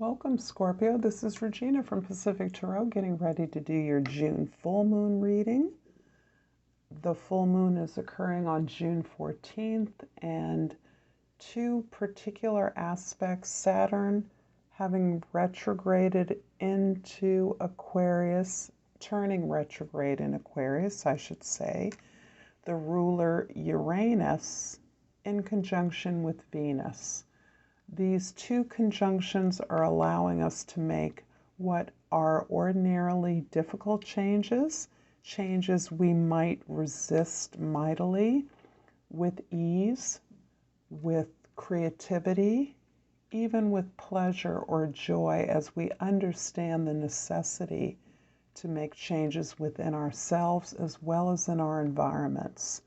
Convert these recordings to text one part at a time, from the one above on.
Welcome, Scorpio. This is Regina from Pacific Tarot, getting ready to do your June full moon reading. The full moon is occurring on June 14th, and two particular aspects, Saturn having retrograded into Aquarius, turning retrograde in Aquarius, I should say, the ruler Uranus in conjunction with Venus. These two conjunctions are allowing us to make what are ordinarily difficult changes we might resist mightily, with ease, with creativity, even with pleasure or joy, as we understand the necessity to make changes within ourselves as well as in our environments.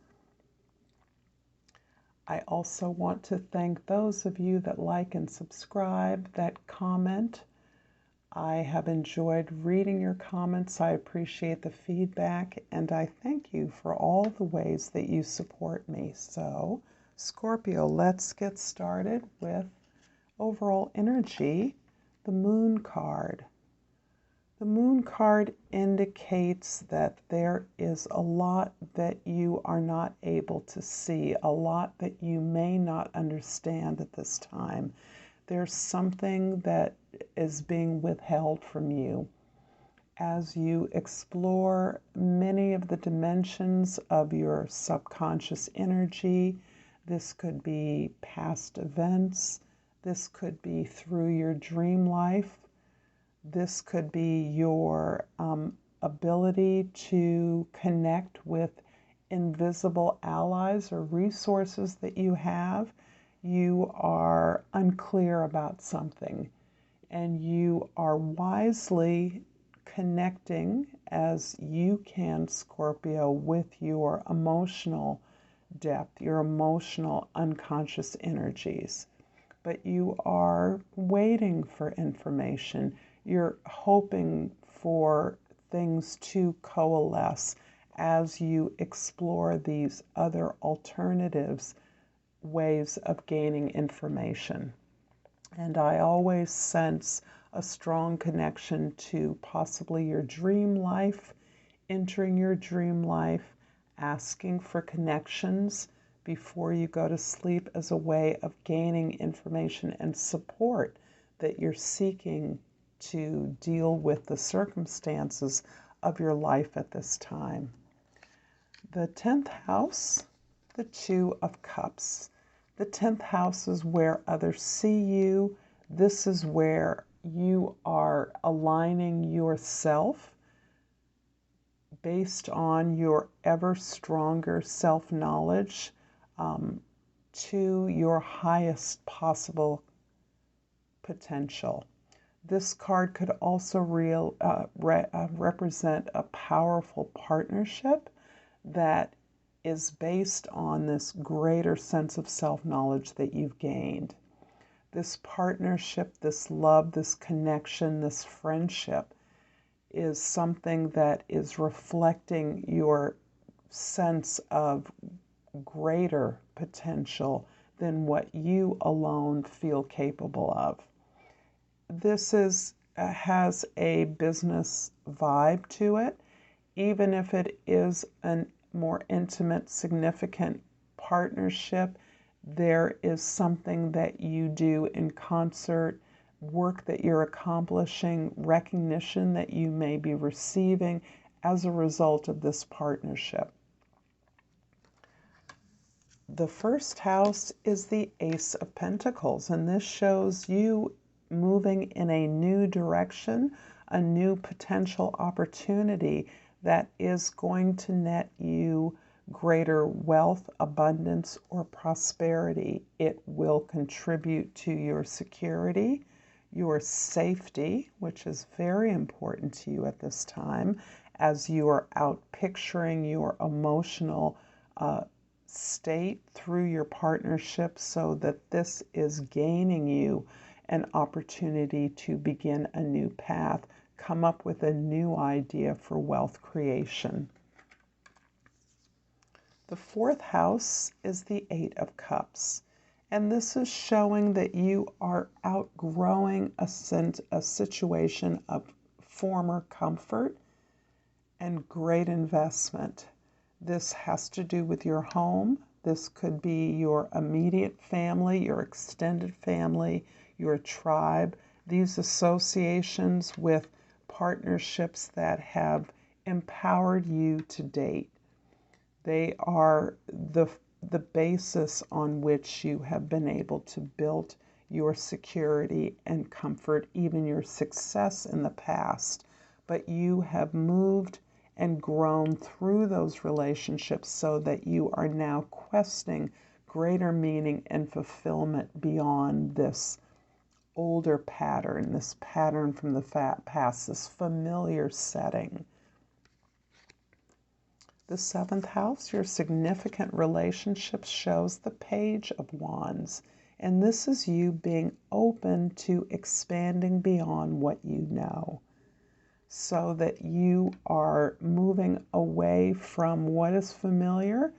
I also want to thank those of you that like and subscribe, that comment. I have enjoyed reading your comments. I appreciate the feedback, and I thank you for all the ways that you support me. So, Scorpio, let's get started with overall energy, the Moon card. The Moon card indicates that there is a lot that you are not able to see, a lot that you may not understand at this time. There's something that is being withheld from you. As you explore many of the dimensions of your subconscious energy, this could be past events, this could be through your dream life, this could be your ability to connect with invisible allies or resources that you have. You are unclear about something, and you are wisely connecting as you can, Scorpio, with your emotional depth, your emotional unconscious energies. But you are waiting for information. You're hoping for things to coalesce as you explore these other alternatives, ways of gaining information. And I always sense a strong connection to possibly your dream life, entering your dream life, asking for connections before you go to sleep as a way of gaining information and support that you're seeking to deal with the circumstances of your life at this time. The 10th house, the Two of Cups. The 10th house is where others see you. This is where you are aligning yourself based on your ever stronger self-knowledge to your highest possible potential. This card could also represent a powerful partnership that is based on this greater sense of self-knowledge that you've gained. This partnership, this love, this connection, this friendship is something that is reflecting your sense of greater potential than what you alone feel capable of. This has a business vibe to it, even if it is a more intimate, significant partnership. There is something that you do in concert, work that you're accomplishing, recognition that you may be receiving as a result of this partnership. The first house is the Ace of Pentacles, and this shows you moving in a new direction, a new potential opportunity that is going to net you greater wealth, abundance, or prosperity. It will contribute to your security, your safety, which is very important to you at this time, as you are out picturing your emotional state through your partnership, so that this is gaining you an opportunity to begin a new path, come up with a new idea for wealth creation. The fourth house is the Eight of Cups, And this is showing that you are outgrowing a situation of former comfort and great investment. This has to do with your home. This could be your immediate family, your extended family, your tribe. These associations with partnerships that have empowered you to date. They are the basis on which you have been able to build your security and comfort, even your success in the past. But you have moved and grown through those relationships so that you are now questing greater meaning and fulfillment beyond this older pattern, this pattern from the past, this familiar setting. The 7th house, your significant relationships, shows the Page of Wands. And this is you being open to expanding beyond what you know, so that you are moving away from what is familiar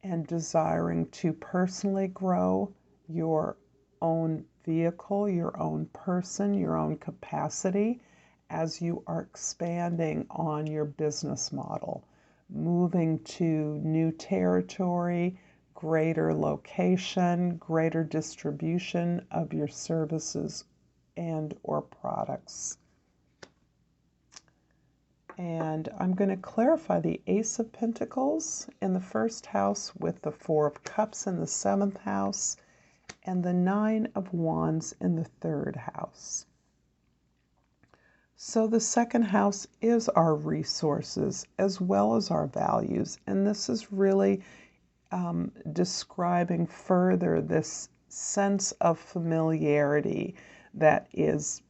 and desiring to personally grow your own vehicle, your own person, your own capacity as you are expanding on your business model, moving to new territory, greater location, greater distribution of your services and or products. And I'm going to clarify the Ace of Pentacles in the 1st house with the 4 of Cups in the 7th house and the 9 of Wands in the 3rd house. So the 2nd house is our resources as well as our values. And this is really describing further this sense of familiarity that is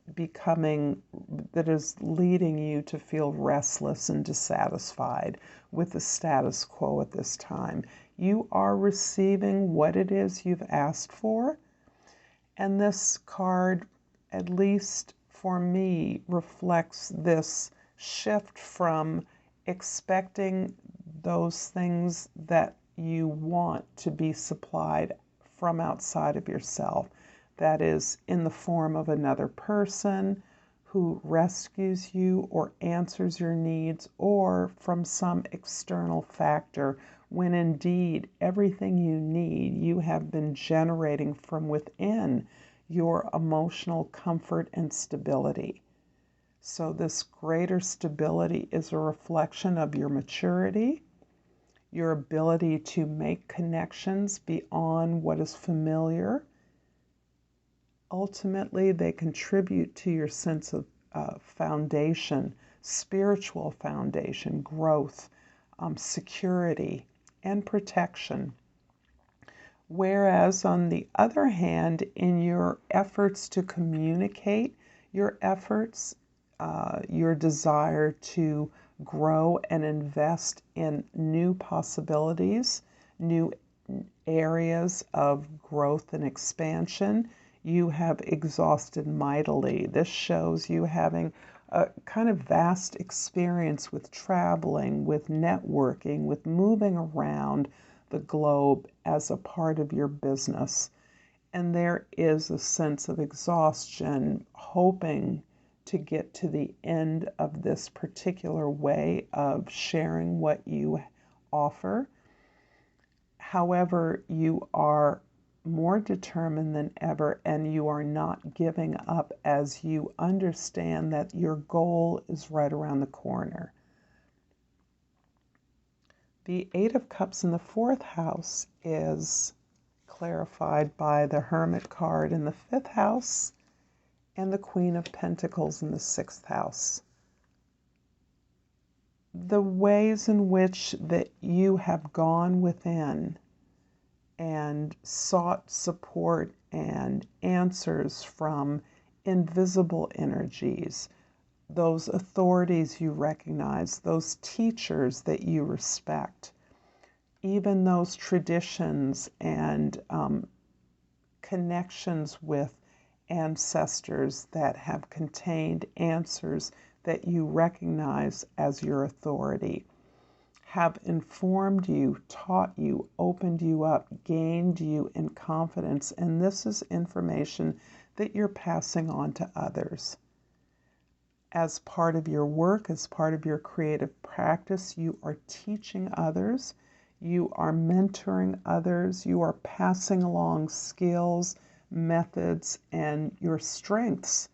leading you to feel restless and dissatisfied with the status quo at this time. You are receiving what it is you've asked for, and this card, at least for me, reflects this shift from expecting those things that you want to be supplied from outside of yourself. That is in the form of another person who rescues you or answers your needs, or from some external factor, when indeed everything you need you have been generating from within your emotional comfort and stability. So this greater stability is a reflection of your maturity, your ability to make connections beyond what is familiar. Ultimately, they contribute to your sense of foundation, spiritual foundation, growth, security, and protection. Whereas, on the other hand, in your efforts to communicate your efforts, your desire to grow and invest in new possibilities, new areas of growth and expansion, you have exhausted mightily. This shows you having a kind of vast experience with traveling, with networking, with moving around the globe as a part of your business. And there is a sense of exhaustion, hoping to get to the end of this particular way of sharing what you offer. However, you are more determined than ever, and you are not giving up as you understand that your goal is right around the corner. The 8 of Cups in the 4th house is clarified by the Hermit card in the 5th house and the Queen of Pentacles in the 6th house. The ways in which that you have gone within and sought support and answers from invisible energies, those authorities you recognize, those teachers that you respect, even those traditions and connections with ancestors that have contained answers that you recognize as your authority, have informed you, taught you, opened you up, gained you in confidence, and this is information that you're passing on to others. As part of your work, as part of your creative practice, you are teaching others, you are mentoring others, you are passing along skills, methods, and your strengths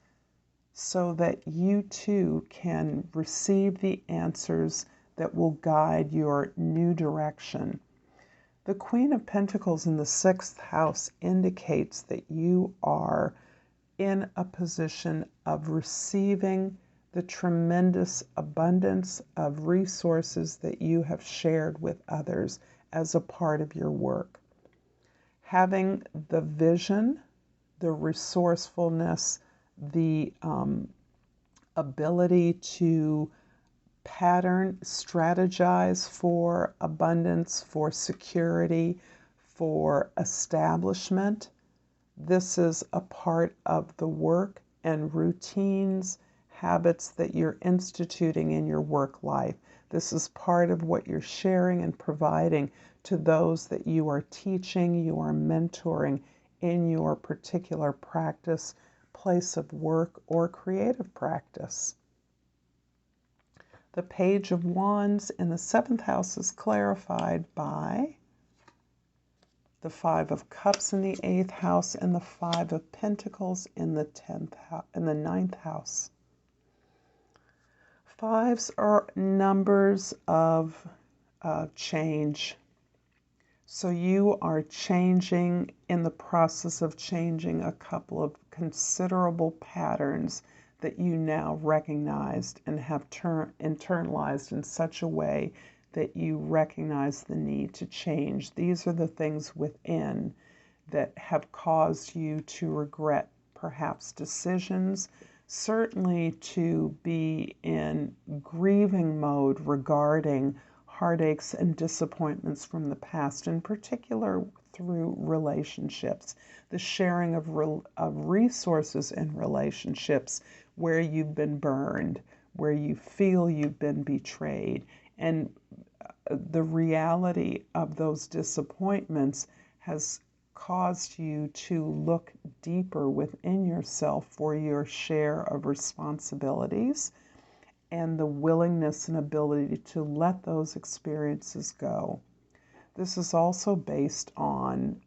so that you too can receive the answers that will guide your new direction. The Queen of Pentacles in the 6th house indicates that you are in a position of receiving the tremendous abundance of resources that you have shared with others as a part of your work. Having the vision, the resourcefulness, the ability to pattern, strategize for abundance, for security, for establishment. This is a part of the work and routines, habits that you're instituting in your work life. This is part of what you're sharing and providing to those that you are teaching, you are mentoring in your particular practice, place of work, or creative practice. The Page of Wands in the 7th house is clarified by the 5 of Cups in the 8th house and the 5 of Pentacles in the 9th house. Fives are numbers of change. So you are changing, in the process of changing, a couple of considerable patterns that you now recognized and have internalized in such a way that you recognize the need to change. These are the things within that have caused you to regret perhaps decisions, certainly to be in grieving mode regarding heartaches and disappointments from the past, in particular through relationships, the sharing of resources in relationships where you've been burned, where you feel you've been betrayed. And the reality of those disappointments has caused you to look deeper within yourself for your share of responsibilities and the willingness and ability to let those experiences go. This is also based on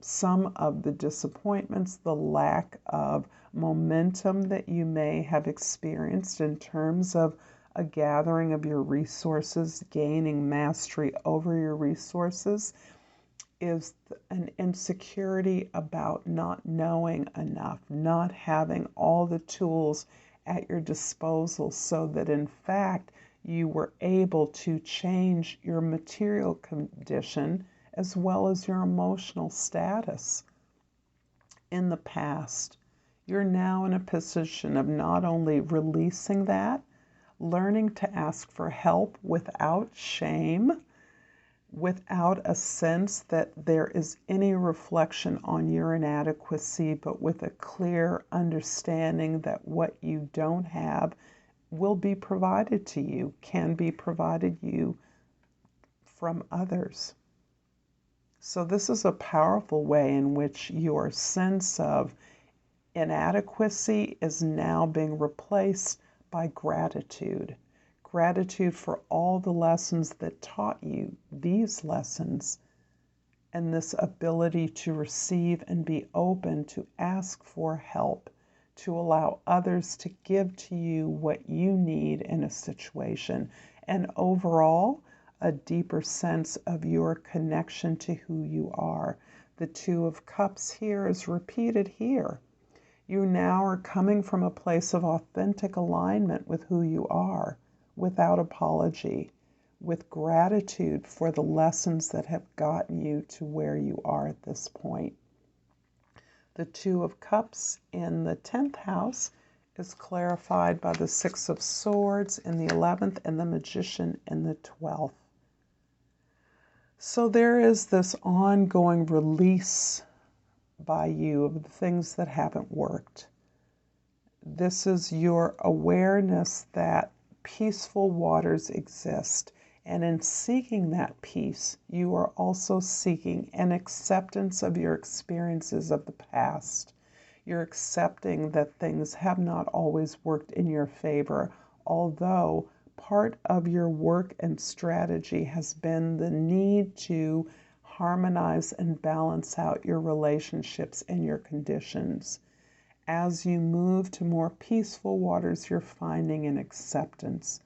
some of the disappointments, the lack of momentum that you may have experienced in terms of a gathering of your resources, gaining mastery over your resources, is an insecurity about not knowing enough, not having all the tools at your disposal so that in fact you were able to change your material condition as well as your emotional status. In the past, you're now in a position of not only releasing that, learning to ask for help without shame, without a sense that there is any reflection on your inadequacy, but with a clear understanding that what you don't have will be provided to you, can be provided you from others. So this is a powerful way in which your sense of inadequacy is now being replaced by gratitude. Gratitude for all the lessons that taught you these lessons, and this ability to receive and be open to ask for help, to allow others to give to you what you need in a situation, and overall, a deeper sense of your connection to who you are. The 2 of Cups here is repeated here. You now are coming from a place of authentic alignment with who you are, without apology, with gratitude for the lessons that have gotten you to where you are at this point. The 2 of Cups in the 10th house is clarified by the 6 of Swords in the 11th and the Magician in the 12th. So there is this ongoing release by you of the things that haven't worked. This is your awareness that peaceful waters exist And in seeking that peace, you are also seeking an acceptance of your experiences of the past. You're accepting that things have not always worked in your favor, although part of your work and strategy has been the need to harmonize and balance out your relationships and your conditions. As you move to more peaceful waters, you're finding an acceptance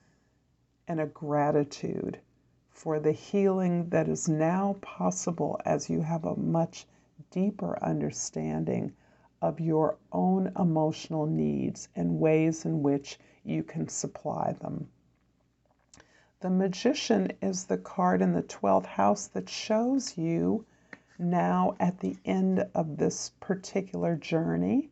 and a gratitude for the healing that is now possible as you have a much deeper understanding of your own emotional needs and ways in which you can supply them. The Magician is the card in the 12th house that shows you now at the end of this particular journey,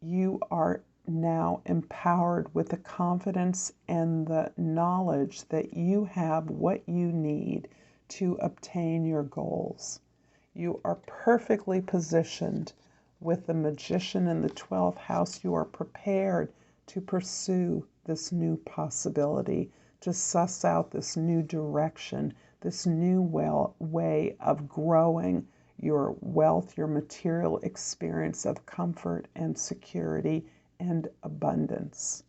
you are now empowered with the confidence and the knowledge that you have what you need to obtain your goals. You are perfectly positioned with the Magician in the 12th house. You are prepared to pursue this new possibility, to suss out this new direction, this new way of growing your wealth, your material experience of comfort and security and abundance.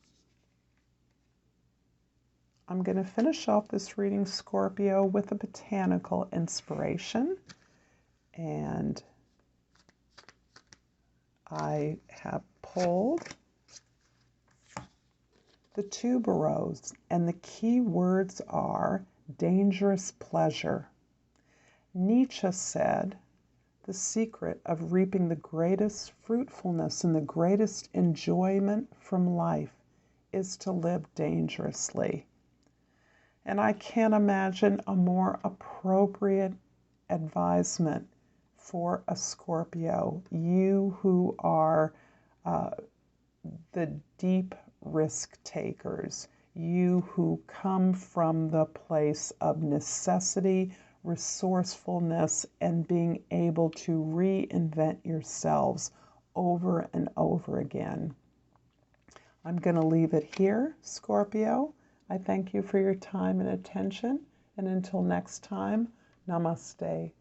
I'm going to finish off this reading, Scorpio, with a botanical inspiration. And I have pulled the tuberose, and the key words are dangerous pleasure. Nietzsche said, the secret of reaping the greatest fruitfulness and the greatest enjoyment from life is to live dangerously. And I can't imagine a more appropriate advisement for a Scorpio, you who are the deep risk takers, you who come from the place of necessity, resourcefulness, and being able to reinvent yourselves over and over again. I'm going to leave it here, Scorpio. I thank you for your time and attention, and until next time, Namaste.